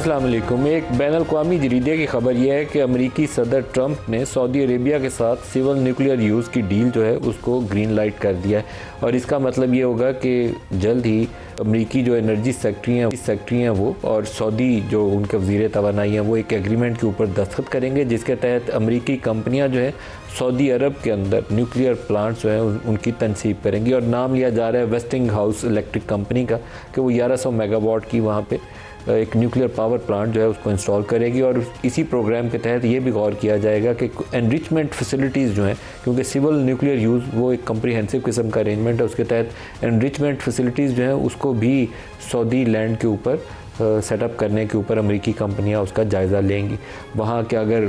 अस्सलाम वालेकुम। एक बैनुल-अक़वामी जरीदे की खबर यह है कि अमेरिकी सदर ट्रंप ने सऊदी अरेबिया के साथ सिविल न्यूक्लियर यूज़ की डील जो है उसको ग्रीन लाइट कर दिया है और इसका मतलब ये होगा कि जल्द ही अमेरिकी जो एनर्जी सेक्ट्री हैं वो और सऊदी जो उनके वज़ीर तवानाई हैं वो एक एग्रीमेंट के ऊपर दस्तखत करेंगे, जिसके तहत अमेरिकी कंपनियां जो है सऊदी अरब के अंदर न्यूक्लियर प्लांट्स जो हैं उनकी तनसीब करेंगी। और नाम लिया जा रहा है वेस्टिंग हाउस इलेक्ट्रिक कंपनी का कि वो 1100 मेगावाट की वहाँ पे एक न्यूक्लियर पावर प्लांट जो है उसको इंस्टॉल करेगी। और इसी प्रोग्राम के तहत ये भी गौर किया जाएगा कि एनरिचमेंट फैसिलिटीज़ जो हैं, क्योंकि सिविल न्यूक्लियर यूज़ वो एक कम्प्रीहेंसिव किस्म का अरेंजमेंट है, उसके तहत एनरिचमेंट फैसिलिटीज़ जो हैं उसको भी सऊदी लैंड के ऊपर सेटअप करने के ऊपर अमेरिकी कंपनियां उसका जायज़ा लेंगी। वहाँ के अगर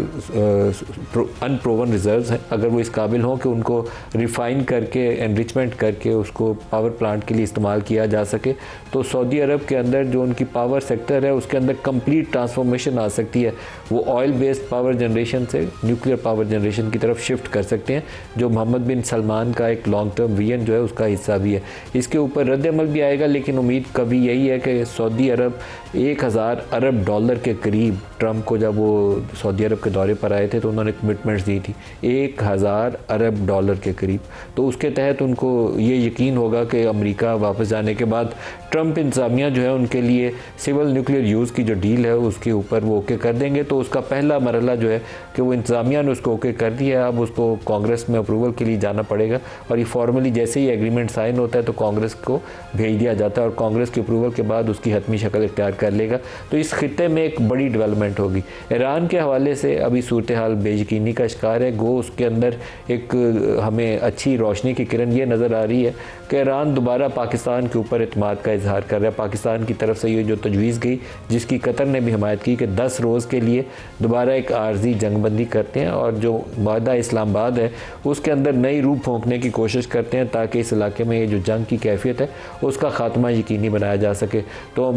अनप्रोवन रिजर्व्स हैं, अगर वो इस काबिल हों कि उनको रिफ़ाइन करके एनरिचमेंट करके उसको पावर प्लांट के लिए इस्तेमाल किया जा सके, तो सऊदी अरब के अंदर जो उनकी पावर सेक्टर है उसके अंदर कंप्लीट ट्रांसफॉर्मेशन आ सकती है। वो ऑयल बेस्ड पावर जनरेशन से न्यूक्लियर पावर जनरेशन की तरफ शिफ्ट कर सकते हैं, जो मोहम्मद बिन सलमान का एक लॉन्ग टर्म विजन जो है उसका हिस्सा भी है। इसके ऊपर रद्द-ए-अमल भी आएगा, लेकिन उम्मीद कभी यही है कि सऊदी अरब 1000 अरब डॉलर के करीब, ट्रंप को जब वो सऊदी अरब के दौरे पर आए थे तो उन्होंने कमिटमेंट्स दी थी 1000 अरब डॉलर के करीब। तो उसके तहत उनको ये यकीन होगा कि अमेरिका वापस जाने के बाद ट्रंप इंतज़ामिया जो है उनके लिए सिविल न्यूक्लियर यूज़ की जो डील है उसके ऊपर वो ओके कर देंगे। तो उसका पहला मरहला जो है कि वो इंतज़ामिया ने उसको ओके कर दिया है, अब उसको कांग्रेस में अप्रूवल के लिए जाना पड़ेगा और ये फॉर्मली जैसे ही एग्रीमेंट साइन होता है तो कांग्रेस को भेज दिया जाता है और कांग्रेस की अप्रूवल के बाद उसकी हतमी शक्ल इख्तियार कर लेगा। तो इस खित्ते में एक बड़ी डेवलपमेंट होगी। ईरान के हवाले से अभी सूरत हाल बेयकीनी का शिकार है, गो उसके अंदर एक हमें अच्छी रोशनी की किरण ये नज़र आ रही है कि ईरान दोबारा पाकिस्तान के ऊपर इत्मीनान का इजहार कर रहा है। पाकिस्तान की तरफ से ये जो तजवीज़ गई, जिसकी कतर ने भी हिमायत की कि 10 रोज़ के लिए दोबारा एक आर्जी जंगबंदी करते हैं और जो मुआहदा इस्लामाबाद है उसके अंदर नई रूह फूंकने की कोशिश करते हैं ताकि इस इलाके में ये जो जंग की कैफियत है उसका खात्मा यकीनी बनाया जा सके। तो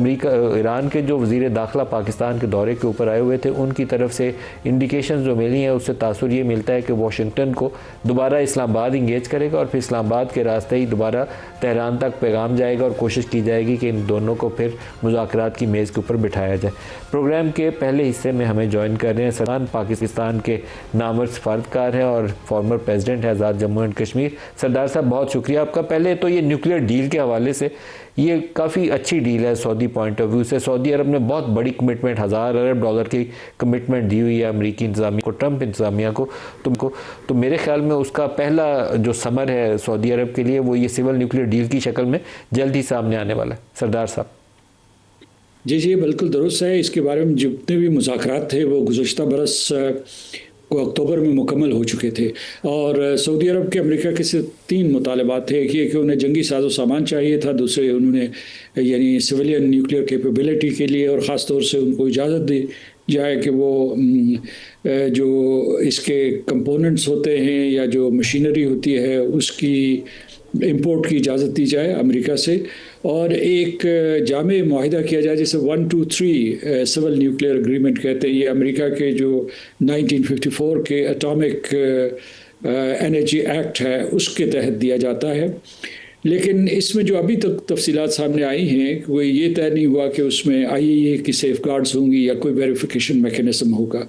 ईरान के जो वज़ीर दाखिला पाकिस्तान के दौरे के ऊपर आए हुए थे उनकी तरफ से इंडिकेशन जो मिली हैं उससे तासुर ये मिलता है कि वाशिंगटन को दोबारा इस्लामाबाद इंगेज करेगा और फिर इस्लामाबाद के रास्ते ही दोबारा तेहरान तक पैगाम जाएगा और कोशिश की जाएगी कि इन दोनों को फिर मुज़ाकरात की मेज़ के ऊपर बिठाया जाए। प्रोग्राम के पहले हिस्से में हमें ज्वाइन कर रहे हैं सरदार पाकिस्तान के नामवर सफारतकार हैं और फॉर्मर प्रेसिडेंट है आज़ाद जम्मू एंड कश्मीर। सरदार साहब बहुत शुक्रिया आपका। पहले तो ये न्यूक्लियर डील के हवाले से ये काफ़ी अच्छी डील है सऊदी पॉइंट ऑफ व्यू से। सऊदी अरब ने बहुत बड़ी कमिटमेंट 1000 अरब डॉलर की कमिटमेंट दी हुई है अमेरिकी इंतज़ामिया को, ट्रंप इंतज़ामिया को तुमको। तो मेरे ख्याल में उसका पहला जो समर है सऊदी अरब के लिए वो ये सिविल न्यूक्लियर डील की शक्ल में जल्द ही सामने आने वाला है। सरदार साहब जी बिल्कुल दुरुस्त है। इसके बारे में जितने भी मुज़ाकरात थे वो गुज़श्ता बरस को अक्टूबर में मुकम्मल हो चुके थे और सऊदी अरब के अमेरिका के से 3 मुतालबात थे। एक ये कि उन्हें जंगी साजो सामान चाहिए था, दूसरे उन्होंने यानी सिविलियन न्यूक्लियर कैपेबिलिटी के लिए और ख़ास तौर से उनको इजाज़त दी जाए कि वो जो इसके कंपोनेंट्स होते हैं या जो मशीनरी होती है उसकी इंपोर्ट की इजाज़त दी जाए अमेरिका से और एक जामे मुआहिदा किया जाए जिसे 123 सिविल न्यूक्लियर एग्रीमेंट कहते हैं। ये अमेरिका के जो 1954 के एटॉमिक एनर्जी एक्ट है उसके तहत दिया जाता है। लेकिन इसमें जो अभी तक तफसीलात सामने आई हैं वो ये तय नहीं हुआ कि उसमें IAEA की सेफगार्ड्स होंगी या कोई वेरिफिकेशन मैकेनिज़्म होगा।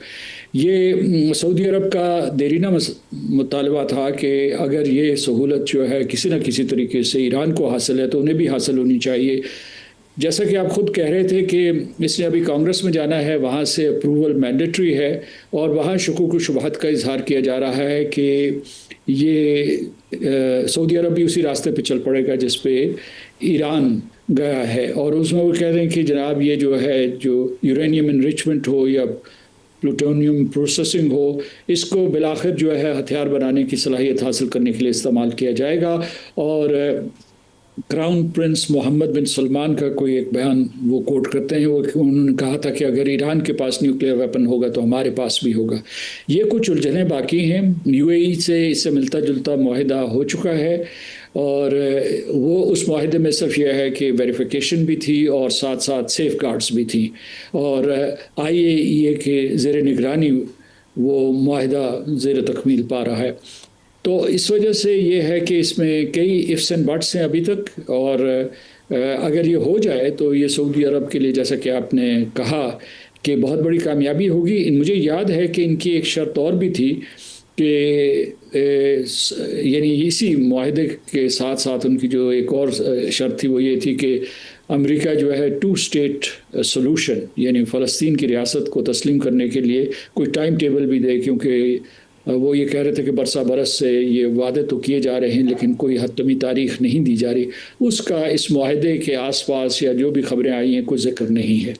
ये सऊदी अरब का देरीना मुतालबा था कि अगर ये सहूलत जो है किसी न किसी तरीके से ईरान को हासिल है तो उन्हें भी हासिल होनी चाहिए। जैसा कि आप ख़ुद कह रहे थे कि इसने अभी कांग्रेस में जाना है, वहाँ से अप्रूवल मैंडेटरी है और वहाँ शुकूक व शुबहत का इजहार किया जा रहा है कि ये सऊदी अरब भी उसी रास्ते पे चल पड़ेगा जिस पे ईरान गया है। और उसमें वो कह रहे हैं कि जनाब ये जो है जो यूरेनियम इनरिचमेंट हो या प्लूटोनियम प्रोसेसिंग हो, इसको बिलाखिर जो है हथियार बनाने की सलाहियत हासिल करने के लिए इस्तेमाल किया जाएगा। और क्राउन प्रिंस मोहम्मद बिन सलमान का कोई एक बयान वो कोट करते हैं, वो उन्होंने कहा था कि अगर ईरान के पास न्यूक्लियर वेपन होगा तो हमारे पास भी होगा। ये कुछ उलझनें बाकी हैं। UAE से इससे मिलता जुलता मुआहिदा हो चुका है और वो उस मुआहिदे में सिर्फ यह है कि वेरिफिकेशन भी थी और साथ साथ सेफ गार्ड्स भी थी और IAEA के ज़ेर निगरानी वो मुआहिदा ज़ेर तकमील पा रहा है। तो इस वजह से ये है कि इसमें कई इफ्स एंड बट्स हैं अभी तक और अगर ये हो जाए तो ये सऊदी अरब के लिए, जैसा कि आपने कहा, कि बहुत बड़ी कामयाबी होगी। मुझे याद है कि इनकी एक शर्त और भी थी कि यानी इसी मुआहदे के साथ साथ उनकी जो एक और शर्त थी वो ये थी कि अमेरिका जो है 2 स्टेट सोल्यूशन यानी फ़लस्तीन की रियासत को तस्लीम करने के लिए कोई टाइम टेबल भी दे, क्योंकि वो ये कह रहे थे कि बरसा बरस से ये वादे तो किए जा रहे हैं लेकिन कोई हतमी तारीख नहीं दी जा रही। उसका इस मुआहदे के आसपास या जो भी खबरें आई हैं कोई जिक्र नहीं है।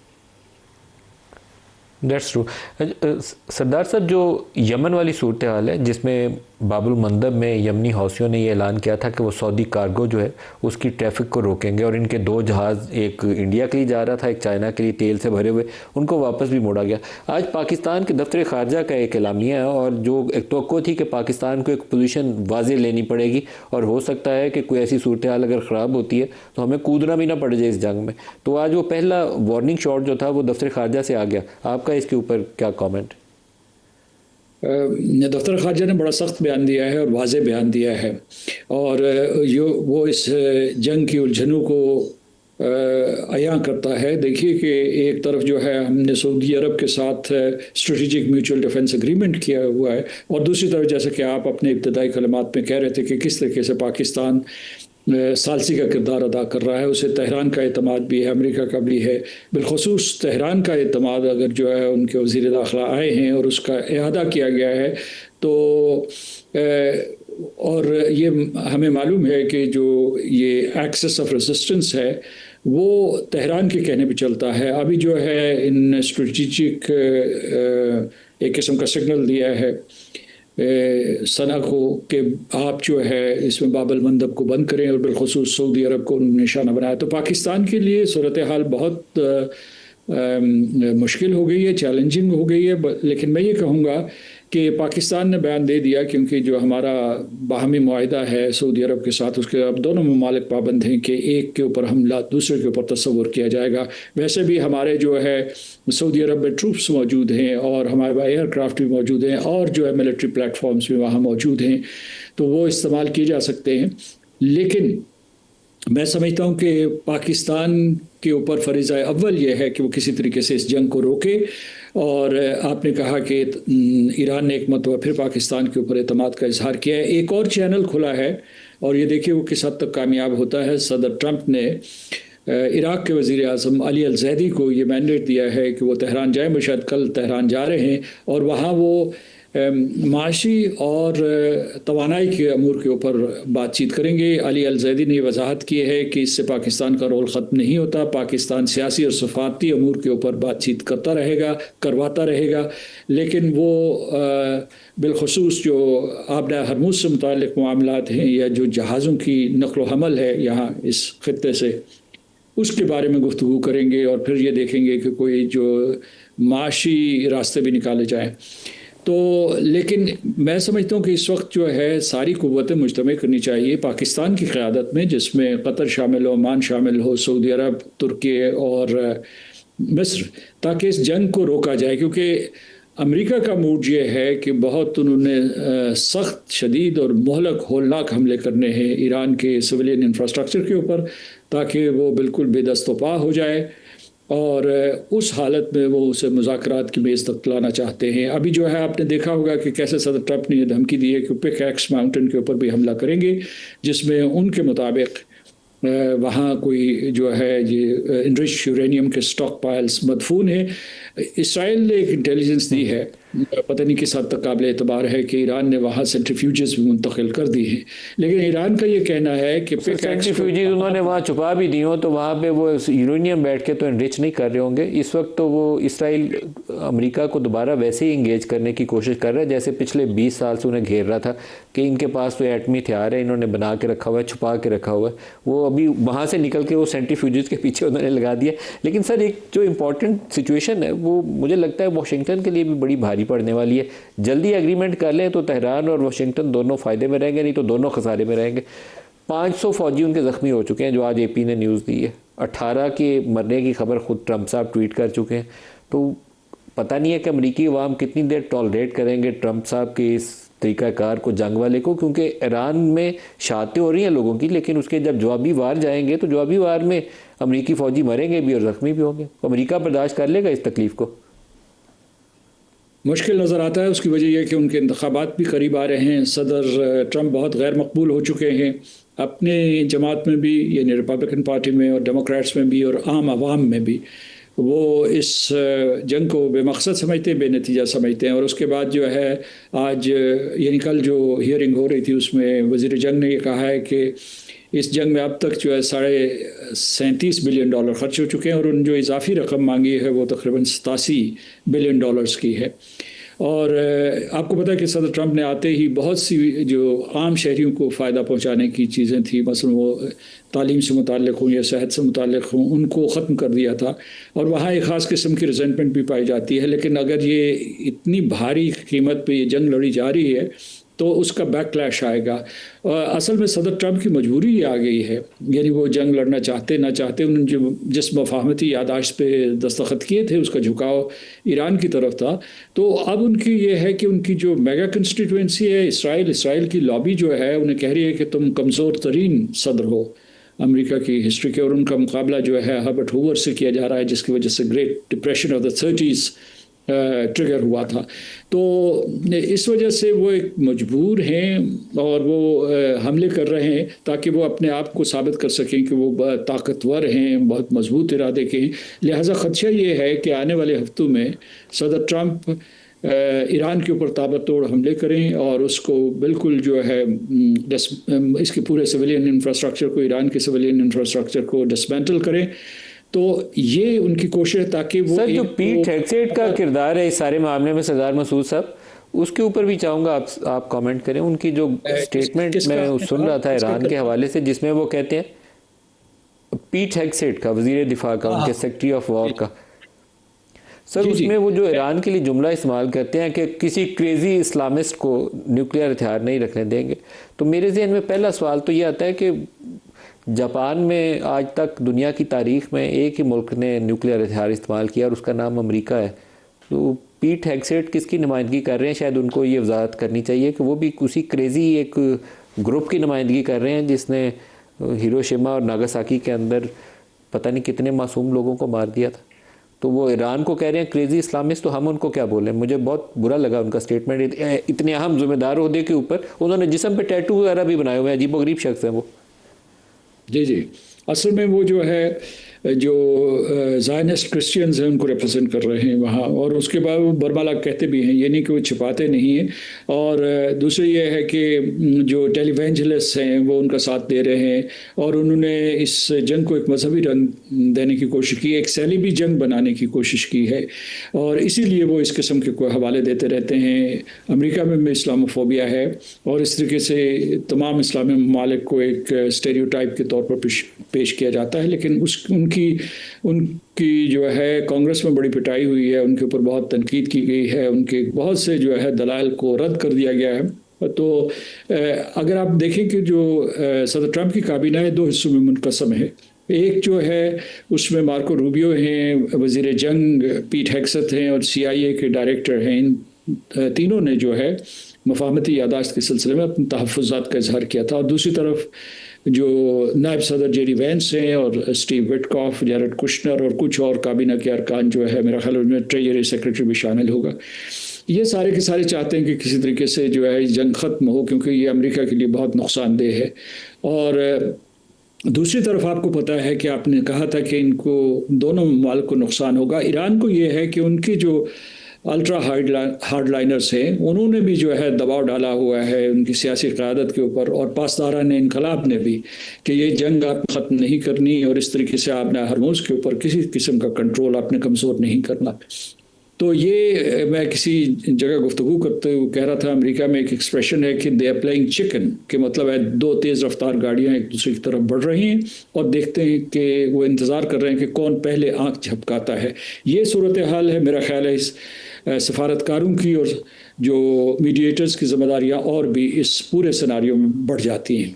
That's true. सरदार साहब, जो यमन वाली सूरत हाल है जिसमें बाबुल मंदब में यमनी हौसियों ने ये ऐलान किया था कि वो सऊदी कार्गो जो है उसकी ट्रैफिक को रोकेंगे और इनके 2 जहाज़, एक इंडिया के लिए जा रहा था, एक चाइना के लिए तेल से भरे हुए, उनको वापस भी मोड़ा गया। आज पाकिस्तान के दफ्तर खारजा का एक एलामिया है और जो एक तवक्को थी कि पाकिस्तान को एक पोजीशन वाज़ेह लेनी पड़ेगी और हो सकता है कि कोई ऐसी सूरत हाल अगर ख़राब होती है तो हमें कूदना भी ना पड़ जाए इस जंग में। तो आज वो पहला वार्निंग शॉट जो था वो दफ्तर खारजा से आ गया। आपका इसके ऊपर क्या कॉमेंट? दफ्तर खारजा ने बड़ा सख्त बयान दिया है और वाज़ेह बयान दिया है, और वो इस जंग की उलझनों को अयां करता है। देखिए कि एक तरफ जो है हमने सऊदी अरब के साथ स्ट्रेटेजिक म्यूचुअल डिफेंस एग्रीमेंट किया हुआ है, और दूसरी तरफ जैसा कि आप अपने इब्तदाई कलमात में कह रहे थे कि किस तरीके से पाकिस्तान सालसी का किरदार अदा कर रहा है, उसे तेहरान का एतमाद भी है, अमेरिका का भी है। बिलखसूस तेहरान का एतमाद अगर जो है उनके वज़ीर दाखिला आए हैं और उसका इआदा किया गया है तो और ये हमें मालूम है कि जो ये एक्सेस ऑफ रेजिस्टेंस है वो तेहरान के कहने पे चलता है। अभी जो है इन स्ट्रेटेजिक एक किस्म का सिग्नल दिया है सना को कि आप जो है इसमें बाबुल मंदब को बंद करें और बिलखसूस सऊदी अरब को निशाना बनाया। तो पाकिस्तान के लिए सूरत हाल बहुत मुश्किल हो गई है, चैलेंजिंग हो गई है। लेकिन मैं ये कहूँगा कि पाकिस्तान ने बयान दे दिया, क्योंकि जो हमारा बाहमी मुआहिदा है सऊदी अरब के साथ उसके अब दोनों ममालिक पाबंद हैं कि एक के ऊपर हमला दूसरे के ऊपर तस्वुर किया जाएगा। वैसे भी हमारे जो है सऊदी अरब में ट्रूप्स मौजूद हैं और हमारे पास एयरक्राफ्ट भी मौजूद हैं और जो है मिलिट्री प्लेटफॉर्म्स भी वहाँ मौजूद हैं, तो वो इस्तेमाल किए जा सकते हैं। लेकिन मैं समझता हूँ कि पाकिस्तान के ऊपर फरीज़ा अव्वल यह है कि वो किसी तरीके से इस जंग को रोके। और आपने कहा कि ईरान ने एक मरतबा फिर पाकिस्तान के ऊपर एतमाद का इजहार किया है। एक और चैनल खुला है और ये देखिए वो किस हद तक कामयाब होता है। सदर ट्रंप ने इराक़ के वज़ीर आज़म अली अल ज़ैदी को ये मैंडेट दिया है कि वो तेहरान जाए, वो शायद कल तेहरान जा रहे हैं, और वहाँ वो माशी और तवानाई के अमूर के ऊपर बातचीत करेंगे। अली अल ज़ैदी ने वजाहत की है कि इससे पाकिस्तान का रोल ख़त्म नहीं होता, पाकिस्तान सियासी और सफारती अमूर के ऊपर बातचीत करवाता रहेगा। लेकिन वो बिलखसूस जो आबना हरमुज से मुताल्लिक़ मामलात हैं या जो जहाज़ों की नक़्ल व हमल है यहाँ इस ख़ित्ते से, उसके बारे में गुफ्तगू करेंगे और फिर ये देखेंगे कि कोई जो माशी रास्ते भी निकाले जाएँ। तो लेकिन मैं समझता हूँ कि इस वक्त जो है सारी क़ुव्वतें मुजतमा करनी चाहिए पाकिस्तान की क़यादत में, जिसमें कतर शामिल हो, ओमान शामिल हो, सऊदी अरब, तुर्की और मिस्र, ताकि इस जंग को रोका जाए। क्योंकि अमेरिका का मूड ये है कि बहुत उन्होंने सख्त, शदीद और मोहलक होलनाक हमले करने हैं ईरान के सिविलियन इंफ्रास्ट्रक्चर के ऊपर, ताकि वो बिल्कुल बेदस्तोपा हो जाए, और उस हालत में वो उसे मुज़ाकरात की मेज़ तक लाना चाहते हैं। अभी जो है आपने देखा होगा कि कैसे सदर ट्रंप ने यह धमकी दी है कि पिकैक्स माउंटेन के ऊपर भी हमला करेंगे, जिसमें उनके मुताबिक वहाँ कोई जो है ये इनरिच्ड यूरेनियम के स्टॉक पाइल्स मदफून है। इसराइल ने एक इंटेलिजेंस दी है, पता नहीं किस हद तक काबिल एतबार है, कि ईरान ने वहाँ सेंट्रीफ्यूजेस भी मुंतकिल कर दी हैं। लेकिन ईरान का ये कहना है कि सेंट्रीफ्यूजेस उन्होंने वहाँ छुपा भी दी हो तो वहाँ पे वो यूरेनियम बैठ के तो इनरिच नहीं कर रहे होंगे। इस वक्त तो वो इसराइल अमेरिका को दोबारा वैसे ही इंगेज करने की कोशिश कर रहा है जैसे पिछले 20 साल से उन्हें घेर रहा था कि इनके पास तो एटमी हथियार है, इन्होंने बना के रखा हुआ है, छुपा के रखा हुआ है। वो अभी वहाँ से निकल के वो सेंट्रीफ्यूजेस के पीछे उन्होंने लगा दिया। लेकिन सर एक जो इम्पोर्टेंट सिचुएशन है वो मुझे लगता है वाशिंगटन के लिए भी बड़ी भारी पड़ने वाली है। जल्दी एग्रीमेंट कर लें तो तेहरान और वाशिंगटन दोनों फ़ायदे में रहेंगे, नहीं तो दोनों खसारे में रहेंगे। 500 फौजी उनके ज़ख्मी हो चुके हैं, जो आज एपी ने न्यूज़ दी है। 18 के मरने की खबर खुद ट्रंप साहब ट्वीट कर चुके हैं। तो पता नहीं है कि अमरीकी अवाम कितनी देर टॉलरेट करेंगे ट्रंप साहब के इस तरीक़ाकार को, जंग वाले को, क्योंकि ईरान में शहादतें हो रही हैं लोगों की, लेकिन उसके जब जवाबी वार जाएंगे तो जवाबी वार में अमरीकी फ़ौजी मरेंगे भी और ज़ख्मी भी होंगे। अमरीका बर्दाश्त कर लेगा इस तकलीफ़ को? मुश्किल नज़र आता है। उसकी वजह यह कि उनके इंतखाबात भी करीब आ रहे हैं। सदर ट्रंप बहुत गैर मकबूल हो चुके हैं अपने जमात में भी, यानी रिपब्लिकन पार्टी में और डेमोक्रेट्स में भी और आम आवाम में भी। वो इस जंग को बेमकसद समझते हैं, बेनतीजा समझते हैं। और उसके बाद जो है आज यानी कल जो हियरिंग हो रही थी उसमें वज़ीर जंग ने ये कहा है कि इस जंग में अब तक जो है $37 बिलियन खर्च हो चुके हैं और उन जो इजाफी रकम मांगी है वो तकरीबन $87 बिलियन की है। और आपको पता है कि सदर ट्रंप ने आते ही बहुत सी जो आम शहरियों को फ़ायदा पहुंचाने की चीज़ें थी, मसलन वो तालीम से मुताल्लिक़ हों या सेहत से मुताल्लिक़ हों, उनको ख़त्म कर दिया था। और वहाँ एक ख़ास किस्म की रिजेंटमेंट भी पाई जाती है। लेकिन अगर ये इतनी भारी कीमत पे ये जंग लड़ी जा रही है तो उसका बैकलैश आएगा। असल में सदर ट्रंप की मजबूरी ये आ गई है, यानी वो जंग लड़ना चाहते ना चाहते उन्होंने जो जिस मफाहमती यादाश्त पे दस्तखत किए थे उसका झुकाव ईरान की तरफ था। तो अब उनकी ये है कि उनकी जो मेगा कंस्टिट्यूएंसी है इसराइल की लॉबी जो है उन्हें कह रही है कि तुम कमज़ोर तरीन सदर हो अमेरिका की हिस्ट्री के, और उनका मुकाबला जो है हर्बर्ट हूवर से किया जा रहा है जिसकी वजह से great depression of the 30s trigger हुआ था। तो इस वजह से वो एक मजबूर हैं और वो हमले कर रहे हैं ताकि वो अपने आप को साबित कर सकें कि वो ताकतवर हैं, बहुत मजबूत इरादे के हैं। लिहाजा ख़दशा ये है कि आने वाले हफ्तों में सदर ट्रंप ईरान के ऊपर ताबड़तोड़ हमले करें और उसको बिल्कुल जो है इसके पूरे सिविलियन इंफ्रास्ट्रक्चर को, ईरान के सिविलियन इंफ्रास्ट्रक्चर को डिसमेंटल करें। तो ये उनकी कोशिश है ताकि वो सर जो पीट हेग्सेट का किरदार है इस सारे मामले में सरदार मसूद साहब, उसके ऊपर भी चाहूँगा आप कमेंट करें। उनकी जो स्टेटमेंट मैं सुन रहा था ईरान के हवाले से जिसमें वो कहते हैं पीट हेग्सेट का, वजीर दिफा का, उनके सेक्रेटरी ऑफ वॉर का, सर उसमें वो जो ईरान के लिए जुमला इस्तेमाल करते हैं कि किसी क्रेजी इस्लामिस्ट को न्यूक्लियर हथियार नहीं रखने देंगे, तो मेरे जहन में पहला सवाल तो ये आता है कि जापान में आज तक दुनिया की तारीख में एक ही मुल्क ने न्यूक्लियर हथियार इस्तेमाल किया और उसका नाम अमेरिका है। तो पीट हेग्सेट किसकी नुमाइंदगी कर रहे हैं? शायद उनको ये वजाहत करनी चाहिए कि वो भी उसी क्रेजी एक ग्रुप की नुमाइंदगी कर रहे हैं जिसने हिरोशिमा और नागासाकी के अंदर पता नहीं कितने मासूम लोगों को मार दिया था। तो वो ईरान को कह रहे हैं क्रेजी इस्लामिस्ट, तो हम उनको क्या बोलें? मुझे बहुत बुरा लगा उनका स्टेटमेंट। इतने अहम जिम्मेदार ओहदे के ऊपर उन्होंने जिस्म पे टैटू वगैरह भी बनाए हुए हैं, अजीबोगरीब शख्स हैं वो। जी असल में वो जो है जो ज़ायनिस्ट क्रिश्चियंस हैं उनको रिप्रेजेंट कर रहे हैं वहाँ, और उसके बाद वो बरमाला कहते भी हैं, ये नहीं कि वो छिपाते नहीं हैं। और दूसरी ये है कि जो टेलीवेंजलिस्ट हैं वो उनका साथ दे रहे हैं और उन्होंने इस जंग को एक मजहबी रंग देने की कोशिश की, एक सैलिबी जंग बनाने की कोशिश की है, और इसीलिए वो इस किस्म के कोई हवाले देते रहते हैं। अमेरिका में भी इस्लामोफोबिया है और इस तरीके से तमाम इस्लामी ममालिक को एक स्टेरियोटाइप के तौर पर पेश किया जाता है। लेकिन उनकी जो है कांग्रेस में बड़ी पिटाई हुई है, उनके ऊपर बहुत तनकीद की गई है, उनके बहुत से जो है दलाइल को रद्द कर दिया गया है। तो अगर आप देखें कि जो सदर ट्रंप की काबीना है दो हिस्सों में मुनक़सम है। एक जो है उसमें मार्को रूबियो हैं, वज़ीर जंग पीट हेग्सेट हैं और CIA के डायरेक्टर हैं। इन तीनों ने जो है मफाहमती यादाश्त के सिलसिले में अपने तहफ़्फ़ुज़ात का इजहार किया था। और दूसरी तरफ जो नायब सदर जेडी वैंस हैं और स्टीव विटकॉफ, जैरेड कुशनर और कुछ और काबीना के अरकान जो है, मेरा ख्याल में ट्रेजरी सेक्रेटरी भी शामिल होगा, ये सारे के सारे चाहते हैं कि किसी तरीके से जो है जंग ख़त्म हो, क्योंकि ये अमेरिका के लिए बहुत नुकसानदेह है। और दूसरी तरफ आपको पता है कि आपने कहा था कि इनको दोनों ममालिक को नुकसान होगा। ईरान को ये है कि उनकी जो अल्ट्रा हार्डलाइनर्स हैं उन्होंने भी जो है दबाव डाला हुआ है उनकी सियासी क़यादत के ऊपर और पासदारान इनकलाब ने भी, कि ये जंग आप ख़त्म नहीं करनी और इस तरीके से आपने हरमुज़ के ऊपर किसी किस्म का कंट्रोल आपने कमज़ोर नहीं करना। तो ये मैं किसी जगह गुफ्तगू करते हुए कह रहा था, अमेरिका में एक एक्सप्रेशन है कि दे आर प्लेइंग चिकन, के मतलब है दो तेज़ रफ्तार गाड़ियाँ एक दूसरे की तरफ बढ़ रही हैं और देखते हैं कि वो इंतज़ार कर रहे हैं कि कौन पहले आँख झपकाता है। ये सूरत हाल है। मेरा ख्याल है इस सफारतकारों की और जो मीडिएटर्स की जिम्मेदारियाँ और भी इस पूरे सिनारियो में बढ़ जाती हैं।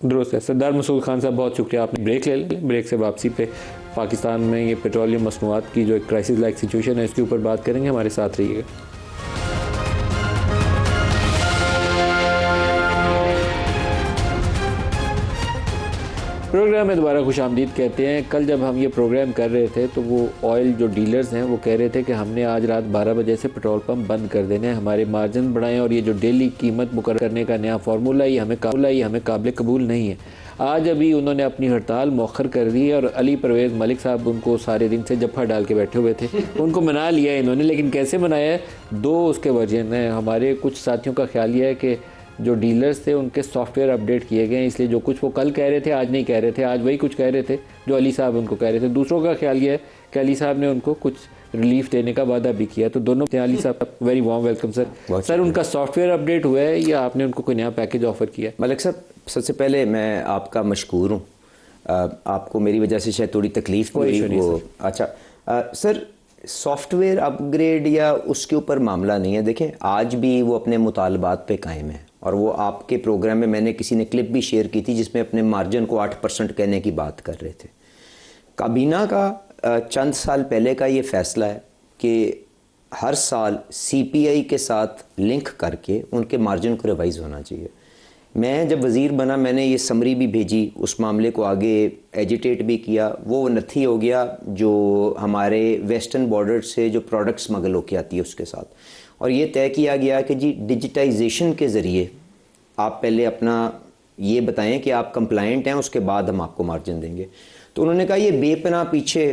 दुरुस्त है सरदार मसूद खान साहब, बहुत शुक्रिया। आपने ब्रेक ले लें, ब्रेक से वापसी पे पाकिस्तान में ये पेट्रोलियम मसनूआत की जो एक क्राइसिस लाइक सिचुएशन है इसके ऊपर बात करेंगे। हमारे साथ रहिएगा। प्रोग्राम में दोबारा खुशामदीद कहते हैं। कल जब हम ये प्रोग्राम कर रहे थे तो वो ऑयल जो डीलर्स हैं वो कह रहे थे कि हमने आज रात 12 बजे से पेट्रोल पंप बंद कर देने हैं, हमारे मार्जिन बढ़ाएं और ये जो डेली कीमत मुकर्रर करने का नया फार्मूला ही हमें काबिल कबूल नहीं है। आज अभी उन्होंने अपनी हड़ताल मौखर कर दी है और अली परवेज़ मलिक साहब उनको सारे दिन से जफ्फा डाल के बैठे हुए थे, उनको मना लिया है इन्होंने, लेकिन कैसे मनाया है, दो उसके वर्जन हैं। हमारे कुछ साथियों का ख्याल ये है कि जो डीलर्स थे उनके सॉफ्टवेयर अपडेट किए गए हैं, इसलिए जो कुछ वो कल कह रहे थे आज नहीं कह रहे थे, आज वही कुछ कह रहे थे जो अली साहब उनको कह रहे थे। दूसरों का ख्याल ये है कि अली साहब ने उनको कुछ रिलीफ देने का वादा भी किया। तो दोनों अली साहब very warm welcome sir. Sir उनका सॉफ्टवेयर अपडेट हुआ है या आपने उनको कोई नया पैकेज ऑफर किया? मलिक साहब सबसे पहले मैं आपका मशकूर हूँ, आपको मेरी वजह से शायद थोड़ी तकलीफ हुई वो। अच्छा सर सॉफ्टवेयर अपग्रेड या उसके ऊपर मामला नहीं है। देखें आज भी वो अपने मुतालबात पे कायम है और वो आपके प्रोग्राम में मैंने किसी ने क्लिप भी शेयर की थी जिसमें अपने मार्जिन को 8% कहने की बात कर रहे थे। काबीना का चंद साल पहले का ये फ़ैसला है कि हर साल CPI के साथ लिंक करके उनके मार्जिन को रिवाइज़ होना चाहिए। मैं जब वज़ीर बना मैंने ये समरी भी भेजी, उस मामले को आगे एजिटेट भी किया, वो नथी हो गया जो हमारे वेस्टर्न बॉर्डर से जो प्रोडक्ट स्मगल होके आती है उसके साथ, और ये तय किया गया कि जी डिजिटाइजेशन के ज़रिए आप पहले अपना ये बताएं कि आप कंप्लायंट हैं, उसके बाद हम आपको मार्जिन देंगे। तो उन्होंने कहा ये बेपनाह पीछे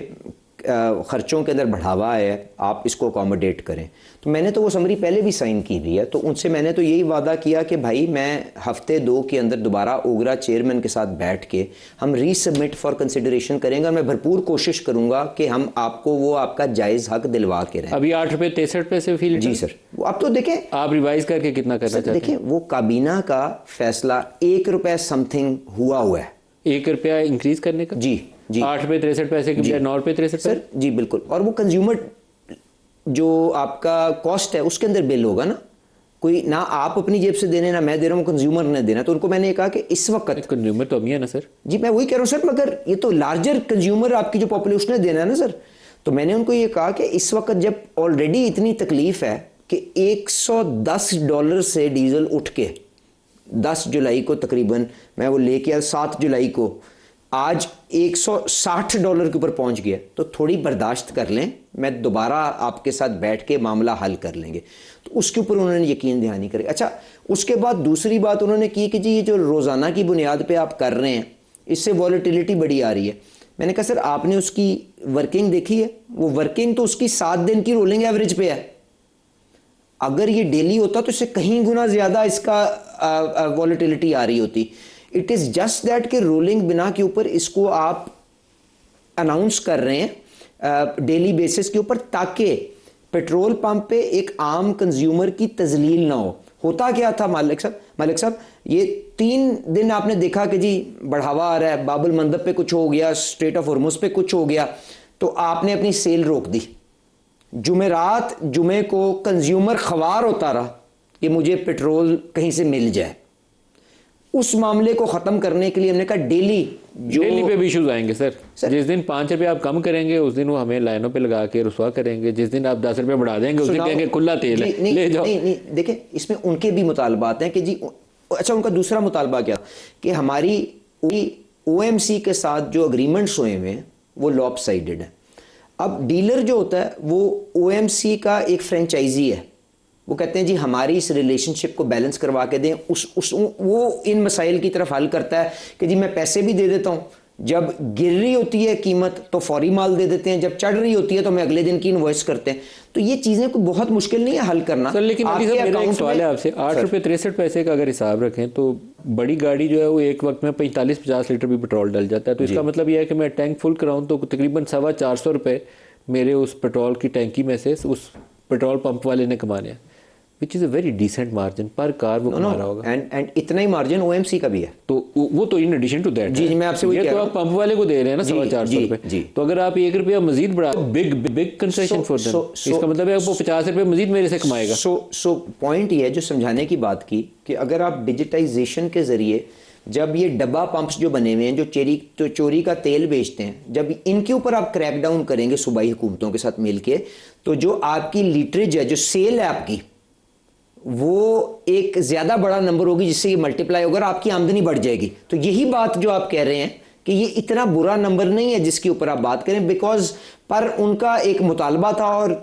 ख़र्चों के अंदर बढ़ावा है, आप इसको अकोमोडेट करें। तो मैंने तो वो समरी पहले भी साइन की हुई है, तो उनसे मैंने तो यही वादा किया कि भाई मैं हफ्ते 2 के अंदर दोबारा ओगरा चेयरमैन के साथ बैठ के हम रीसबमिट फॉर कंसिडरेशन करेंगे और मैं भरपूर कोशिश करूंगा कि हम आपको वो आपका जायज़ हक दिलवा के रहें। अभी 8 रुपये 63 पैसे फील। जी सर, अब तो देखें आप रिवाइज करके कितना करना चाहते हैं? देखिए वो काबीना का फैसला 1 रुपये समथिंग हुआ है, 1 रुपया इंक्रीज करने का। जी जी 8 रुपये 63 पैसे की बजाय 9 रुपये 63 सर जी बिल्कुल। और वो कंज्यूमर जो आपका कॉस्ट है उसके अंदर बिल होगा ना, कोई ना आप अपनी जेब से देने ना मैं दे रहा हूँ, कंज्यूमर ने देना। तो उनको मैंने कहा कि इस वक्त कंज्यूमर तो अभी है ना सर। जी मैं वही कह रहा हूँ सर, मगर ये तो लार्जर कंज्यूमर आपकी जो पॉपुलेशन है देना है ना सर। तो मैंने उनको ये कहा कि इस वक्त जब ऑलरेडी इतनी तकलीफ है कि $110 से डीजल उठ के 10 जुलाई को तकरीबन मैं वो लेके आया, 7 जुलाई को आज $160 के ऊपर पहुंच गया, तो थोड़ी बर्दाश्त कर लें, मैं दोबारा आपके साथ बैठ के मामला हल कर लेंगे। तो उसके ऊपर उन्होंने यकीन दहानी करी। अच्छा उसके बाद दूसरी बात उन्होंने की कि जी ये जो रोज़ाना की बुनियाद पे आप कर रहे हैं इससे वॉलेटिलिटी बड़ी आ रही है। मैंने कहा सर आपने उसकी वर्किंग देखी है? वो वर्किंग तो उसकी 7 दिन की रोलिंग एवरेज पे है। अगर ये डेली होता तो इससे कहीं गुना ज़्यादा इसका वॉलेटिलिटी आ रही होती। इट इज़ जस्ट दैट कि रोलिंग बिना के ऊपर इसको आप अनाउंस कर रहे हैं डेली बेसिस के ऊपर, ताकि पेट्रोल पंप पे एक आम कंज्यूमर की तजलील ना हो। होता क्या था मलिक साहब ये 3 दिन आपने देखा कि जी बढ़ावा आ रहा है, बाबुल मंदब पे कुछ हो गया, स्ट्रेट ऑफ हॉर्मुज़ पे कुछ हो गया, तो आपने अपनी सेल रोक दी। जुमे को कंज्यूमर ख्वार होता रहा कि मुझे पेट्रोल कहीं से मिल जाए। उस मामले को ख़त्म करने के लिए हमने कहा डेली पे भी इश्यूज आएंगे सर। जिस दिन 5 रुपये आप कम करेंगे उस दिन वो हमें लाइनों पे लगा के रुसवा करेंगे, जिस दिन आप 10 रुपये बढ़ा देंगे उस दिन कहेंगे खुला तेल है ले जाओ। नहीं देखिए इसमें उनके भी मुतालबात हैं कि जी अच्छा उनका दूसरा मुतालबा क्या कि हमारी OMC के साथ जो अग्रीमेंट्स हुए हैं वो लॉपसाइडेड है। अब डीलर जो होता है वो OMC का एक फ्रेंचाइजी है, वो कहते हैं जी हमारी इस रिलेशनशिप को बैलेंस करवा के दें। वो इन मसाइल की तरफ हल करता है कि जी मैं पैसे भी दे देता हूँ, जब गिर रही होती है कीमत तो फौरी माल दे देते हैं, जब चढ़ रही होती है तो हमें अगले दिन की इनवॉइस करते हैं। तो ये चीज़ें कोई बहुत मुश्किल नहीं है हल करना सर। लेकिन मेरा एक सवाल है आपसे, 8 रुपये 63 पैसे का अगर हिसाब रखें तो बड़ी गाड़ी जो है वो एक वक्त में 45-50 लीटर भी पेट्रोल डल जाता है। तो इसका मतलब यह है कि मैं टैंक फुल कराऊँ तो तकरीबन 450 रुपये मेरे उस पेट्रोल की टैंकी में से उस पेट्रोल पंप वाले ने कमाने हैं, which is a very decent margin per car वो कमा रहा होगा। एंड इतना ही मार्जिन OMC का भी है। तो वो तो इन एडिशन टू दैट। जी मैं आपसे वही कह रहा हूं, आप पंप वाले को दे रहे हैं ना 450 रुपये, तो अगर आप 1 रुपया मजीद बढ़ा बिग कंसेशन फॉर देम, इसका मतलब है वो 50 रुपये मजीद मेरे से कमाएगा। सो पॉइंट ये है जो समझाने की बात की कि अगर आप डिजिटाइजेशन के जरिए जब ये डब्बा पंप्स जो बने हुए हैं जो चोरी का तेल बेचते हैं, जब इनके ऊपर आप क्रैक डाउन करेंगे सूबाई हुकूमतों के साथ मिलके, तो जो आपकी लीटरेज है, जो सेल है आपकी, वो एक ज़्यादा बड़ा नंबर होगी जिससे ये मल्टीप्लाई होगा और आपकी आमदनी बढ़ जाएगी। तो यही बात जो आप कह रहे हैं कि ये इतना बुरा नंबर नहीं है जिसके ऊपर आप बात करें, बिकॉज पर उनका एक मुतालबा था और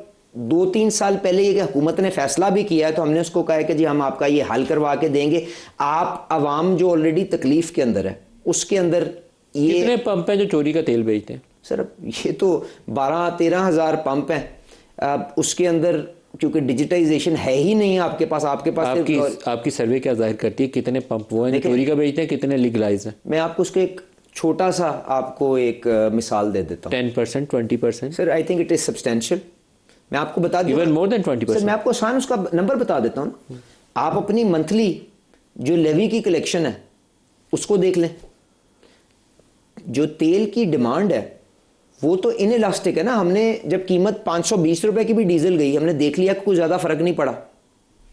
2-3 साल पहले ये हुकूमत ने फैसला भी किया है, तो हमने उसको कहा है कि जी हम आपका ये हल करवा के देंगे। आप अवाम जो ऑलरेडी तकलीफ के अंदर है उसके अंदर ये कितने पंप हैं जो चोरी का तेल बेचते हैं? सर ये तो 12-13 हज़ार पंप हैं, उसके अंदर क्योंकि डिजिटाइजेशन है ही नहीं आपके पास आपकी सर्वे क्या जाहिर करती है कितने पंप वो हैं जो चोरी का बेचते हैं, कितने लीगलाइज हैं? मैं आपको उसको एक छोटा सा आपको एक मिसाल दे देता हूँ। 10%, 20%? Sir I think it is substantial. मैं आपको बता दूं, इवन मोर देन 20%। सर मैं आपको आसान उसका नंबर बता देता हूँ ना। आप अपनी मंथली जो लेवी की कलेक्शन है उसको देख लें, जो तेल की डिमांड है वो तो इनइलास्टिक है ना। हमने जब कीमत 520 रुपए की भी डीजल गई, हमने देख लिया कि कोई ज़्यादा फर्क नहीं पड़ा,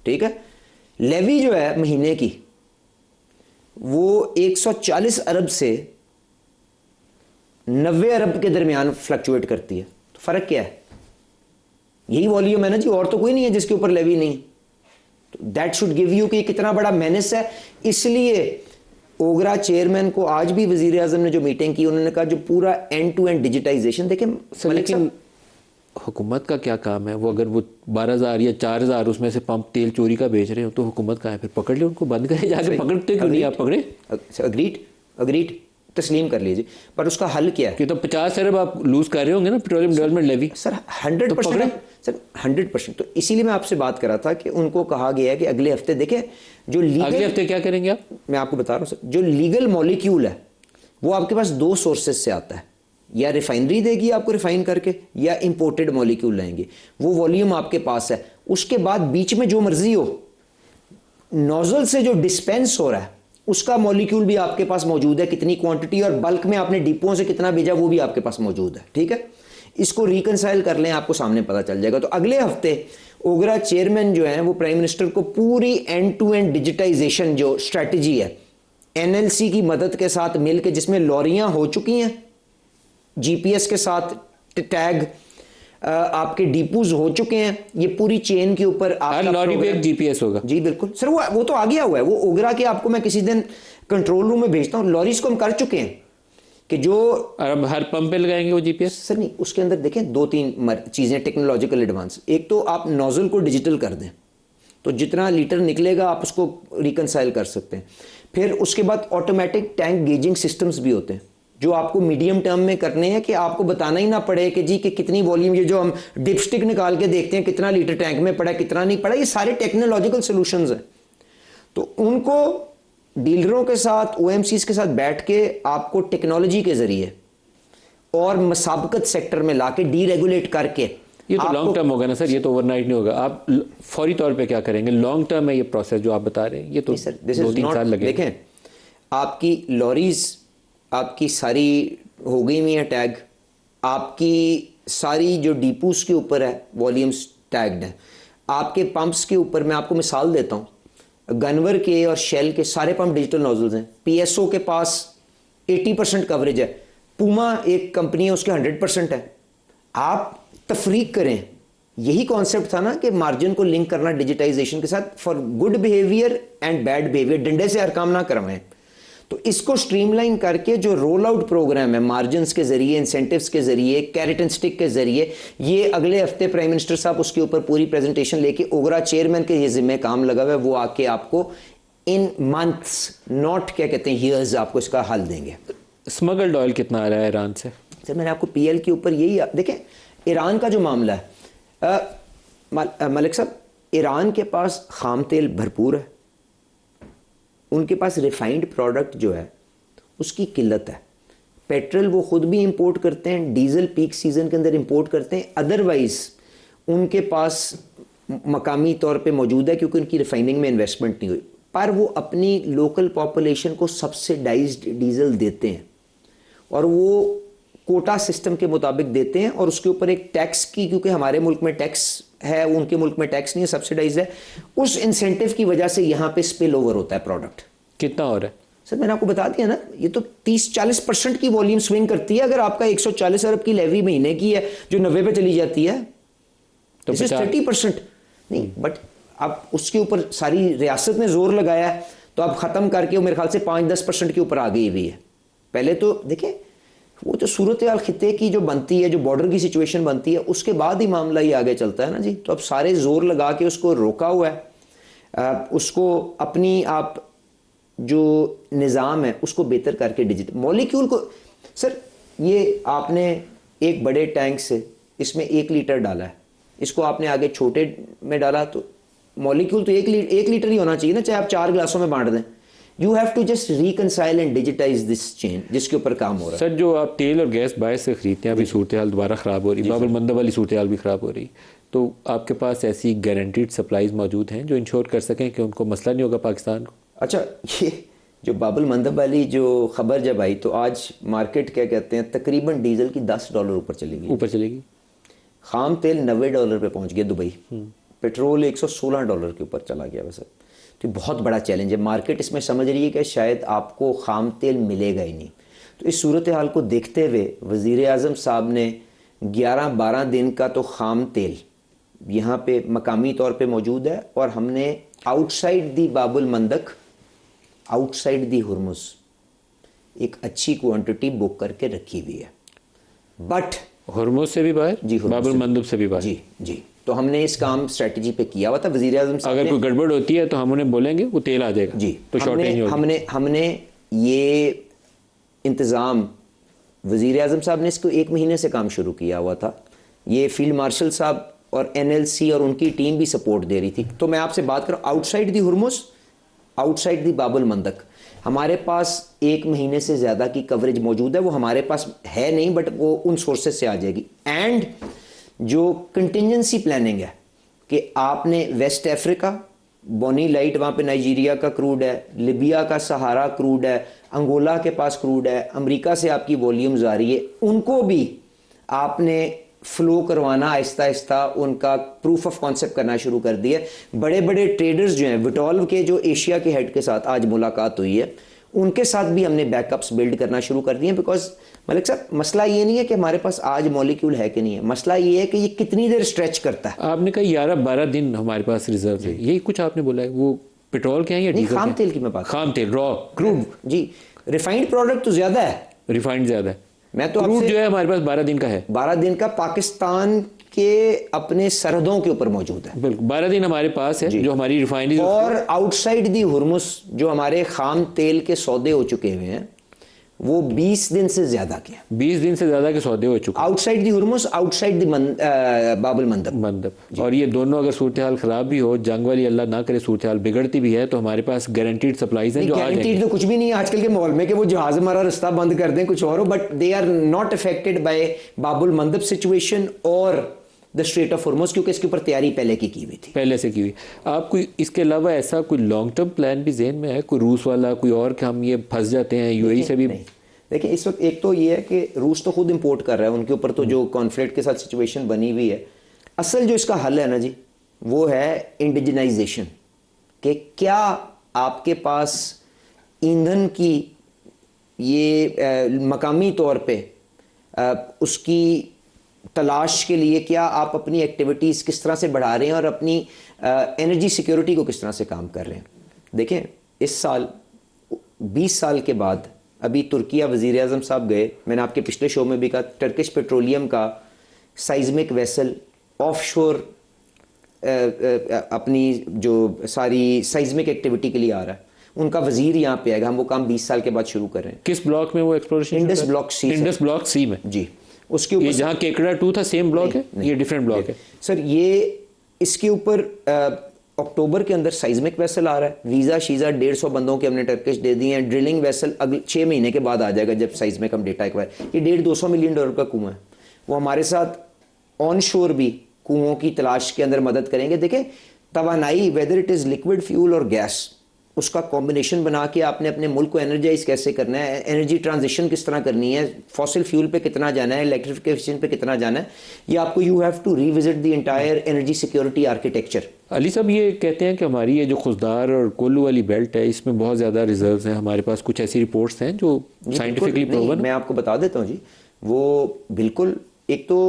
ठीक है। लेवी जो है महीने की वो 140 अरब से 90 अरब के दरमियान फ्लक्चुएट करती है। तो फर्क क्या है? यही वॉल्यूम है ना जी, और तो कोई नहीं है जिसके ऊपर लेवी नहीं। तो दैट शुड गिव यू कि कितना बड़ा मेनेस है। इसलिए ओगरा चेयरमैन को आज भी वजीर आजम ने जो मीटिंग की, उन्होंने कहा जो पूरा एंड टू एंड डिजिटाइजेशन देखें। लेकिन हुकूमत का क्या काम है? वो अगर वो 12,000 या 4,000 उसमें से पंप तेल चोरी का बेच रहे हो तो हुकूमत का है, फिर पकड़ ले उनको, बंद करें जाके। पकड़ते क्यों नहीं आप? पकड़े, अग्रीड तस्लीम कर लीजिए, पर उसका हल क्या है? कि तो 50 अरब आप लूज कर रहे होंगे ना petroleum development levy. Sir 100%, sir 100%। तो इसीलिए मैं आपसे बात कर रहा था कि उनको कहा गया है कि अगले हफ्ते देखें जो लीगल, अगले हफ्ते क्या करेंगे आप? मैं आपको बता रहा हूँ सर, जो लीगल मॉलिक्यूल है वो आपके पास 2 सोर्सेज से आता है, या रिफाइनरी देगी आपको रिफाइन करके, या इंपोर्टेड मॉलिक्यूल लाएंगे। वो वॉल्यूम आपके पास है। उसके बाद बीच में जो मर्जी हो, नोजल से जो डिस्पेंस हो रहा है उसका मॉलिक्यूल भी आपके पास मौजूद है, कितनी क्वांटिटी और बल्क में आपने डिपों से कितना भेजा वो भी आपके पास मौजूद है, ठीक है। इसको रिकंसाइल कर लें, आपको सामने पता चल जाएगा। तो अगले हफ्ते ओगरा चेयरमैन जो है वो प्राइम मिनिस्टर को पूरी एंड टू एंड डिजिटाइजेशन जो स्ट्रैटेजी है एनएलसी की मदद के साथ मिलकर, जिसमें लॉरियां हो चुकी हैं जीपीएस के साथ टैग, आपके डिपोज हो चुके हैं, ये पूरी चेन के ऊपर हर लॉरी पे एक जीपीएस होगा। जी बिल्कुल सर, वो तो आ गया हुआ है। वो ओगरा के आपको मैं किसी दिन कंट्रोल रूम में भेजता हूँ। लॉरीज को हम कर चुके हैं कि जो अब हर पंप पे लगाएंगे वो जीपीएस। सर नहीं, उसके अंदर देखें 2-3 चीजें टेक्नोलॉजिकल एडवांस। एक तो आप नोजल को डिजिटल कर दें, तो जितना लीटर निकलेगा आप उसको रिकंसाइल कर सकते हैं। फिर उसके बाद ऑटोमेटिक टैंक गेजिंग सिस्टम्स भी होते हैं जो आपको मीडियम टर्म में करने हैं, कि आपको बताना ही ना पड़े कि जी कि कितनी वॉल्यूम, ये जो हम डिपस्टिक निकाल के देखते हैं कितना लीटर टैंक में पड़ा कितना नहीं पड़ा, ये सारे टेक्नोलॉजिकल सॉल्यूशंस हैं। तो उनको डीलरों के साथ, ओएमसीज के साथ बैठ के आपको टेक्नोलॉजी के जरिए और मसाबकत सेक्टर में लाके डीरेगुलेट करके, ये तो लॉन्ग टर्म होगा ना सर, ये तो ओवरनाइट नहीं होगा। आप फौरी तौर पे क्या करेंगे? लॉन्ग टर्म है ये प्रोसेस जो आप बता रहे हैं, ये तो 2-3 साल लगेगा। देखें आपकी लॉरीज आपकी सारी हो गई हुई है टैग, आपकी सारी जो डिपोस के ऊपर है वॉल्यूम्स टैग्ड है, आपके पंप्स के ऊपर मैं आपको मिसाल देता हूँ, गनवर के और शेल के सारे पंप डिजिटल नोजल्स हैं। पीएसओ के पास 80% कवरेज है, पूमा एक कंपनी है उसके 100% है। आप तफरीक करें, यही कॉन्सेप्ट था ना कि मार्जिन को लिंक करना डिजिटाइजेशन के साथ for good behaviour and bad behaviour, डंडे से हर काम ना करवाएं। तो इसको स्ट्रीमलाइन करके जो रोल आउट प्रोग्राम है मार्जिन्स के जरिए, इंसेंटिव्स के जरिए, कैरेट एंड स्टिक के जरिए, ये अगले हफ्ते प्राइम मिनिस्टर साहब उसके ऊपर पूरी प्रेजेंटेशन लेके, ओगरा चेयरमैन के ये जिम्मे काम लगा हुआ है, वो आके आपको इन मंथ्स, नॉट क्या कहते हैं ईयर्स, आपको इसका हल देंगे। स्मगल्ड ऑयल कितना आ रहा है ईरान से? सर मैंने आपको पीएल के ऊपर यही देखें, ईरान का जो मामला है मलिक साहब, ईरान के पास खाम तेल भरपूर है, उनके पास रिफाइंड प्रोडक्ट जो है उसकी किल्लत है। पेट्रोल वो खुद भी इंपोर्ट करते हैं, डीजल पीक सीजन के अंदर इंपोर्ट करते हैं, अदरवाइज उनके पास मकामी तौर पे मौजूद है क्योंकि उनकी रिफाइनिंग में इन्वेस्टमेंट नहीं हुई। पर वो अपनी लोकल पॉपुलेशन को सब्सिडाइज्ड डीजल देते हैं और वो कोटा सिस्टम के मुताबिक देते हैं, और उसके ऊपर एक टैक्स की, क्योंकि हमारे मुल्क में टैक्स है, उनके मुल्क में टैक्स नहीं है, सब्सिडाइज है, उस इंसेंटिव की वजह से यहाँ पे स्पिल ओवर होता है प्रोडक्ट। कितना हो रहा है? सर मैंने आपको बता दिया ना, ये तो 30-40% की वॉल्यूम स्विंग करती है। अगर आपका 140 अरब की लेवी महीने की है जो 90 पे चली जाती है तो 30% नहीं, बट अब उसके ऊपर सारी रियासत ने जोर लगाया है, तो अब खत्म करके वो मेरे ख्याल से 5-10% के ऊपर आ गई हुई है। पहले तो देखें वो जो सूरत हाल खिते की जो बनती है, जो बॉर्डर की सिचुएशन बनती है, उसके बाद ही मामला ही आगे चलता है ना जी। तो अब सारे जोर लगा के उसको रोका हुआ है, उसको अपनी आप जो निज़ाम है उसको बेहतर करके डिजिटल मॉलिक्यूल को, सर ये आपने एक बड़े टैंक से इसमें 1 लीटर डाला है, इसको आपने आगे छोटे में डाला तो मॉलिक्यूल तो 1 लीटर ही होना चाहिए ना, चाहे आप 4 गिलासों में बांट दें। You have to just reconcile and digitise this chain जिसके ऊपर काम हो रहा है। सर जो आप तेल और गैस बाहर से खरीदते हैं, अभी सूरत हाल दोबारा ख़राब हो रही है, बाबुल मंदब वाली सूरत हाल भी ख़राब हो रही, तो आपके पास ऐसी गारंटीड सप्लाईज मौजूद हैं जो इंश्योर कर सकें कि उनको मसला नहीं होगा पाकिस्तान को? अच्छा, ये जो बाबुल मंदब वाली जो खबर जब आई तो आज मार्केट क्या कहते हैं, तकरीबन डीजल की $10 ऊपर चलेगी, खाम तेल $90 पे पहुंच गया दुबई, पेट्रोल $116 के ऊपर चला गया। वैसे तो बहुत बड़ा चैलेंज है, मार्केट इसमें समझ रही है कि शायद आपको खाम तेल मिलेगा ही नहीं। तो इस सूरत हाल को देखते हुए वज़ीर आज़म साहब ने 11-12 दिन का तो खाम तेल यहाँ पे मकामी तौर पे मौजूद है, और हमने outside the Babul मंदक, outside the हुरमुज़ एक अच्छी क्वांटिटी बुक करके रखी हुई है। बट हुरमुज़ से भी बाहर जी, बाबुल मंदब से भी बाहर जी। तो हमने इस काम स्ट्रेटजी पे किया हुआ था। वज़ीर आज़म साहब अगर कोई गड़बड़ होती है तो हम उन्हें बोलेंगे वो तेल आ जाएगा जी, तो शॉर्टेज नहीं होगी। हमने ये इंतज़ाम वज़ीर आज़म साहब ने इसको 1 महीने से काम शुरू किया हुआ था। ये फील्ड मार्शल साहब और NLC और उनकी टीम भी सपोर्ट दे रही थी। तो मैं आपसे बात करूँ, आउटसाइड दी हुरमुज़, आउटसाइड दी बाबुल मंदक, हमारे पास 1 महीने से ज़्यादा की कवरेज मौजूद है। वो हमारे पास है नहीं, बट वो उन सोर्सेज से आ जाएगी। एंड जो कंटिजेंसी प्लानिंग है कि आपने वेस्ट अफ्रीका, बोनी लाइट वहाँ पे नाइजीरिया का क्रूड है, लिबिया का सहारा क्रूड है, अंगोला के पास क्रूड है, अमेरिका से आपकी वॉल्यूम्स आ रही है, उनको भी आपने फ्लो करवाना आहिस्ता आहिस्ता, उनका प्रूफ ऑफ कॉन्सेप्ट करना शुरू कर दिया। बड़े बड़े ट्रेडर्स जो हैं, विटॉल्व के जो एशिया के हेड के साथ आज मुलाकात हुई है, उनके साथ भी हमने बैकअप्स बिल्ड करना शुरू कर दिए। बिकॉज मलिक साहब, मसला ये नहीं है कि हमारे पास आज मॉलिक्यूल है कि नहीं है, मसला ये है कि ये कितनी देर स्ट्रेच करता है। आपने कहा 11-12 दिन हमारे पास रिजर्व है, यही कुछ आपने बोला है। वो पेट्रोल के हैं या डीजल? खाम तेल की मैं बात, खाम तेल, रॉ क्रूड जी। रिफाइंड प्रोडक्ट तो ज्यादा है, रिफाइंड ज्यादा है। मैं तो क्रूड जो है हमारे पास 12 दिन का है, 12 दिन का पाकिस्तान के अपने सरहदों के ऊपर मौजूद है। बिल्कुल 12 दिन हमारे पास है जो हमारी रिफाइनरी। और आउटसाइड दी हुरमुस जो हमारे खाम तेल के सौदे हो चुके हुए हैं वो 20 दिन से ज्यादा के, 20 दिन से ज्यादा के सौदे हो चुके। Outside the Hormuz, outside the बाबुल मंदब। और ये दोनों अगर सूरत हाल खराब भी हो, जंग वाली अल्लाह ना करे सूरत हाल बिगड़ती भी है, तो हमारे पास गारंटीड सप्लाईज हैं जो आ गारंटीड तो कुछ भी नहीं है आजकल के माहौल में कि वो जहाज हमारा रास्ता बंद कर दें कुछ और हो, but they are not affected by Bab el Mandeb situation और द स्ट्रेट ऑफ हॉर्मुज, क्योंकि इसके ऊपर तैयारी पहले की हुई थी, पहले से की हुई। आप कोई इसके अलावा ऐसा कोई लॉन्ग टर्म प्लान भी ज़हन में है, कोई रूस वाला, कोई और कि हम ये फंस जाते हैं यूएई से भी? देखिए इस वक्त एक तो ये है कि रूस तो खुद इंपोर्ट कर रहा है, उनके ऊपर तो जो कॉन्फ्लिक्ट के साथ सिचुएशन बनी हुई है। असल जो इसका हल है ना जी, वो है इंडिजनाइजेशन, कि क्या आपके पास ईंधन की ये मकामी तौर पे उसकी तलाश के लिए क्या आप अपनी एक्टिविटीज़ किस तरह से बढ़ा रहे हैं और अपनी एनर्जी सिक्योरिटी को किस तरह से काम कर रहे हैं। देखें इस साल 20 साल के बाद अभी तुर्किया वज़ीर आज़म साहब गए, मैंने आपके पिछले शो में भी कहा, टर्किश पेट्रोलियम का साइज़मिक वेसल ऑफशोर अपनी जो सारी साइज़मिक एक्टिविटी के लिए आ रहा है, उनका वजीर यहाँ पे आएगा। हम वो काम 20 साल के बाद शुरू कर रहे हैं। किस ब्लॉक में वो exploration? Indus block C. Indus block C में जी। उसके ऊपर जहाँ केकड़ा 2 था सेम ब्लॉक है? ये डिफरेंट ब्लॉक है सर। ये इसके ऊपर अक्टूबर के अंदर साइज़मिक वेसल आ रहा है, वीज़ा शीज़ा 150 बंदों के हमने टर्किश दे दिए हैं। ड्रिलिंग वेसल अगले 6 महीने के बाद आ जाएगा जब साइज़मिक हम डेटा एक्वायर। ये $150-200 मिलियन का कुआं है, वो हमारे साथ ऑन शोर भी कुओं की तलाश के अंदर मदद करेंगे। देखें तवानाई, whether it is liquid fuel और गैस, उसका कॉम्बिनेशन बना के आपने अपने मुल्क को एनर्जाइज कैसे करना है, एनर्जी ट्रांजिशन किस तरह करनी है, फॉसिल फ्यूल पे कितना जाना है, इलेक्ट्रिफिकेशन पे कितना जाना है, ये आपको you have to revisit the entire energy security architecture. Ali Sahab ये कहते हैं कि हमारी ये जो खुशदार और कोल्लू वाली बेल्ट है इसमें बहुत ज़्यादा रिजर्व्स हैं हमारे पास, कुछ ऐसी रिपोर्ट्स हैं जो साइंटिफिकली प्रूवन? मैं आपको बता देता हूँ जी, वो बिल्कुल, एक तो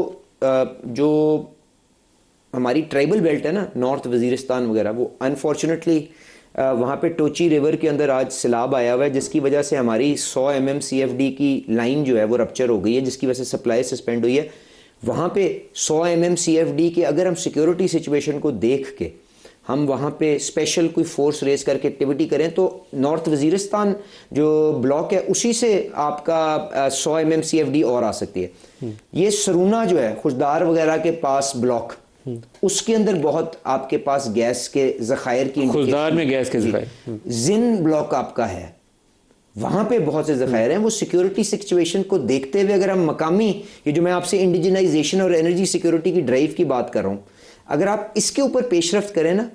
जो हमारी ट्राइबल बेल्ट है ना, नॉर्थ वजीरिस्तान वगैरह, वो अनफॉर्चुनेटली वहाँ पे टोची रिवर के अंदर आज सैलाब आया हुआ है, जिसकी वजह से हमारी 100 MMCFD की लाइन जो है वो रप्चर हो गई है, जिसकी वजह से सप्लाई सस्पेंड हुई है। वहाँ पे 100 MMCFD के अगर हम सिक्योरिटी सिचुएशन को देख के हम वहाँ पे स्पेशल कोई फोर्स रेस करके एक्टिविटी करें तो नॉर्थ वजीरिस्तान जो ब्लॉक है उसी से आपका 100 MMCFD और आ सकती है। ये सरूना जो है खुशदार वगैरह के पास ब्लॉक, उसके अंदर बहुत आपके पास गैस के ज़खायर की, खुशदार में गैस के ज़खायर, जिन ब्लॉक आपका है वहाँ पे बहुत से ज़खायर हैं। वो सिक्योरिटी सिचुएशन को देखते हुए अगर हम मकामी, ये जो मैं आपसे इंडिजिनाइजेशन और एनर्जी सिक्योरिटी की ड्राइव की बात कर रहा हूँ, अगर आप इसके ऊपर पेशरफ्त करें ना,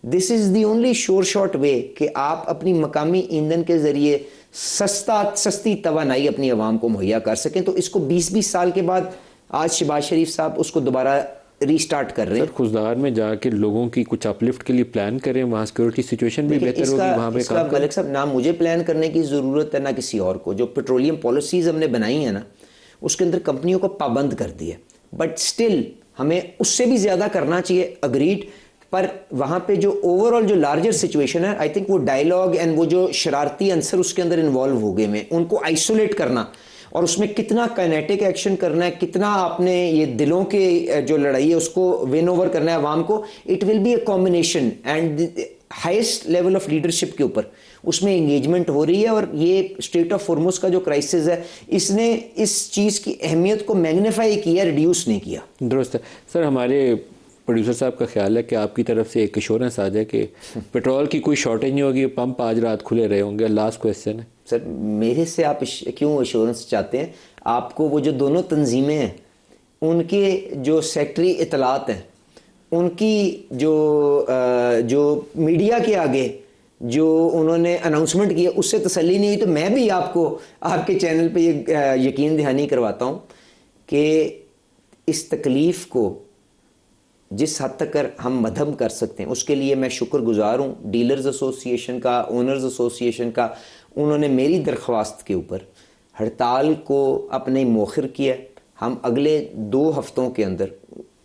this is the only sure short way कि आप अपनी मकामी ईंधन के ज़रिए सस्ती तवानाई अपनी आवाम को मुहैया कर सकें। तो इसको 20-20 साल के बाद आज शहबाज शरीफ साहब उसको दोबारा रीस्टार्ट कर रहे हैं। खुशदार में जाके लोगों की कुछ अपलिफ्ट के लिए प्लान करें, वहाँ सिक्योरिटी सिचुएशन भी बेहतर होगी, वहाँ पे काम मलिक साहब, ना मुझे प्लान करने की ज़रूरत है ना किसी और को। जो पेट्रोलियम पॉलिसीज़ हमने बनाई है ना, उसके अंदर कंपनियों को पाबंद कर दिया, बट स्टिल हमें उससे भी ज़्यादा करना चाहिए, अग्रीड। पर वहाँ पे जो ओवरऑल जो लार्जर सिचुएशन है, आई थिंक वो डायलॉग एंड वो जो शरारती अंसर उसके अंदर इन्वॉल्व हो गए हैं, उनको आइसोलेट करना और उसमें कितना काइनेटिक एक्शन करना है, कितना आपने ये दिलों के जो लड़ाई है उसको विन ओवर करना है आवाम को, it will be a combination and highest level of leadership के ऊपर उसमें एंगेजमेंट हो रही है। और ये स्ट्रेट ऑफ हॉर्मुज़ का जो क्राइसिस है, इसने इस चीज़ की अहमियत को मैग्नीफाई किया, रिड्यूस नहीं किया। दुरुस्त है सर। हमारे प्रोड्यूसर साहब का ख्याल है कि आपकी तरफ से एक एश्योरेंस आ जाए कि पेट्रोल की कोई शॉर्टेज नहीं होगी, पंप आज रात खुले रहे होंगे। लास्ट क्वेश्चन है सर, मेरे से आप क्यों एश्योरेंस चाहते हैं? आपको वो जो दोनों तंजीमें हैं उनके जो सेक्रेटरी इतलात हैं, उनकी जो मीडिया के आगे जो उन्होंने अनाउंसमेंट किया उससे तसल्ली नहीं हुई। तो मैं भी आपको आपके चैनल पे ये यकीन दहानी करवाता हूँ कि इस तकलीफ़ को जिस हद तक हम मध्यम कर सकते हैं उसके लिए मैं शुक्रगुजार हूँ डीलर्स एसोसिएशन का, ओनर्स एसोसिएशन का। उन्होंने मेरी दरख्वास्त के ऊपर हड़ताल को अपने मौखिर किया। हम अगले 2 हफ्तों के अंदर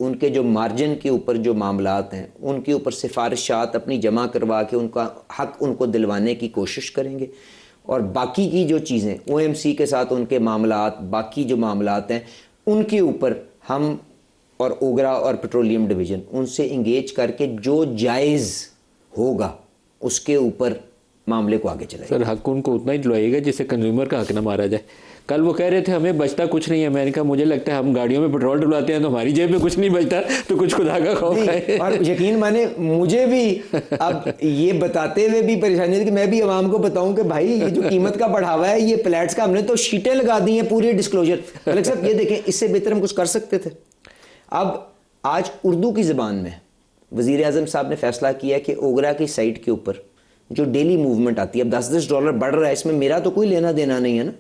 उनके जो मार्जिन के ऊपर जो मामलात हैं उनके ऊपर सिफारिशात अपनी जमा करवा के उनका हक उनको दिलवाने की कोशिश करेंगे। और बाकी की जो चीज़ें OMC के साथ उनके मामलात, बाकी जो मामलात हैं उनके ऊपर हम और ओगरा और पेट्रोलियम डिवीज़न उनसे इंगेज करके जो जायज़ होगा उसके ऊपर मामले को आगे चलाएंगे। सर हक उनको उतना ही दिलवाइएगा जिससे कंज्यूमर का हक ना मारा जाए। कल वो कह रहे थे हमें बचता कुछ नहीं है, मैंने कहा मुझे लगता है हम गाड़ियों में पेट्रोल डलवाते हैं तो हमारी जेब में कुछ नहीं बचता, तो कुछ खुदा का खौफ है। और यकीन माने मुझे भी अब ये बताते हुए भी परेशानी है कि मैं भी आवाम को बताऊं कि भाई ये जो कीमत का बढ़ावा है ये फ्लैट्स का, हमने तो शीटें लगा दी हैं पूरे डिस्क्लोजर। मलिक साहब ये देखें, इससे बेहतर हम कुछ कर सकते थे। अब आज उर्दू की ज़बान में वज़ीर आज़म साहब ने फैसला किया कि ओगरा की साइट के ऊपर जो डेली मूवमेंट आती है अब $10 बढ़ रहा है, इसमें मेरा तो कोई लेना देना नहीं है ना।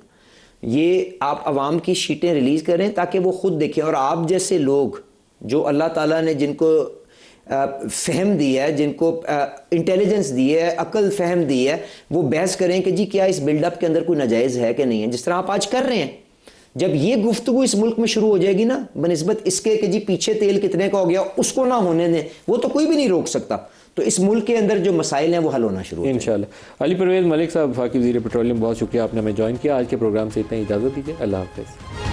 ये आप आवाम की शीटें रिलीज़ करें ताकि वो खुद देखें। और आप जैसे लोग जो अल्लाह ताला ने जिनको फ़हम दी है, जिनको इंटेलिजेंस दी है, अकल फ़हम दी है, वो बहस करें कि जी क्या इस बिल्डअप के अंदर कोई नाजायज़ है कि नहीं है, जिस तरह आप आज कर रहे हैं। जब ये गुफ्तगू इस मुल्क में शुरू हो जाएगी ना बनिस्बत इसके कि जी पीछे तेल कितने का हो गया, उसको ना होने दें, वो तो कोई भी नहीं रोक सकता। तो इस मुल्क के अंदर जो मसाइल हैं वो हल होना शुरू हो इंशाल्लाह। अली परवेज़ मलिक साहब, वफाकी वज़ीर पेट्रोलियम, बहुत शुक्रिया आपने हमें ज्वाइन किया। आज के प्रोग्राम से इतना इजाज़त दीजिए। अल्लाह हाफ़िज़।